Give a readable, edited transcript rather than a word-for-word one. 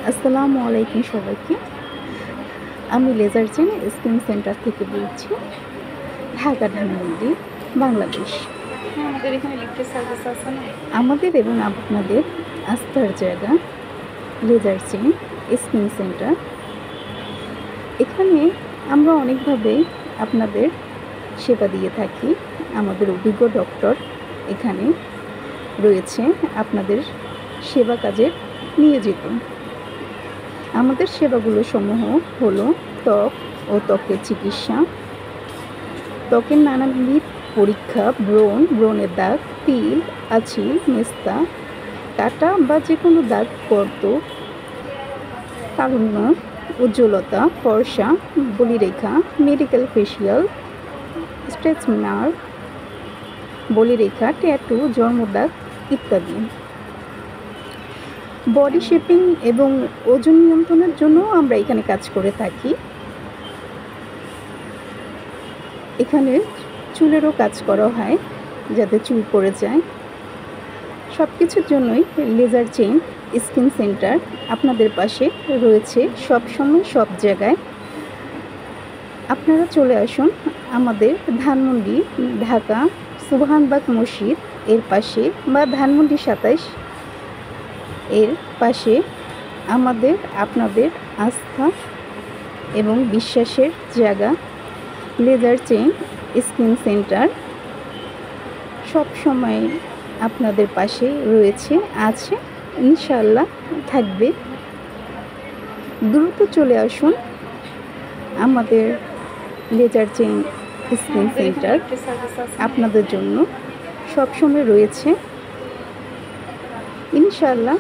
আসসালামু আলাইকুম সবাইকে। আমি লেজার চেন স্কিন সেন্টার থেকে বলছি, ঢাকা ধানমন্ডি, বাংলাদেশ। আমাদের এখানে লিফটের সার্ভিস আছে না? আমাদের এবং আপনাদের আস্থার জায়গা লেজার চেন স্কিন সেন্টার। এখানে আমরা অনেকভাবে আপনাদের সেবা দিয়ে থাকি। আমাদের অভিজ্ঞ ডক্টর এখানে রয়েছে আপনাদের সেবা কাজে নিয়োজিত। আমাদের সেবাগুলো সমূহ হলো ত্বক ও ত্বকের চিকিৎসা, ত্বকের নানাবিধ পরীক্ষা, ব্রণের দাগ, তিল, আঁচিল, মেস্তা, কাটা বা যে কোনো দাগ, গর্ত, তারুণ্য, উজ্জ্বলতা, ফর্সা, বলিরেখা, মেডিকেল ফেসিয়াল, স্ট্রেচ মার্ক, বলিরেখা, ট্যাটু, জন্মদাগ ইত্যাদি। বডি শেপিং এবং ওজন নিয়ন্ত্রণের জন্য আমরা এখানে কাজ করে থাকি। এখানে চুলেরও কাজ করা হয়, যাতে চুল পড়ে যায়। সব কিছুর জন্যই লেজার চেন স্কিন সেন্টার আপনাদের পাশে রয়েছে, সব সময় সব জায়গায়। আপনারা চলে আসুন আমাদের ধানমন্ডি, ঢাকা সুবহানবাগ মসজিদ এর পাশে বা ধানমন্ডি 27 এর পাশে আমাদের আপনাদের আস্থা এবং বিশ্বাসের জায়গা লেজার চেন স্কিন সেন্টার সব সময় আপনাদের পাশে রয়েছে, আছে, ইনশাআল্লাহ থাকবে। দ্রুত চলে আসুন আমাদের লেজার চেন স্কিন সেন্টার আপনাদের জন্য সব সময় রয়েছে, ইনশাআল্লাহ।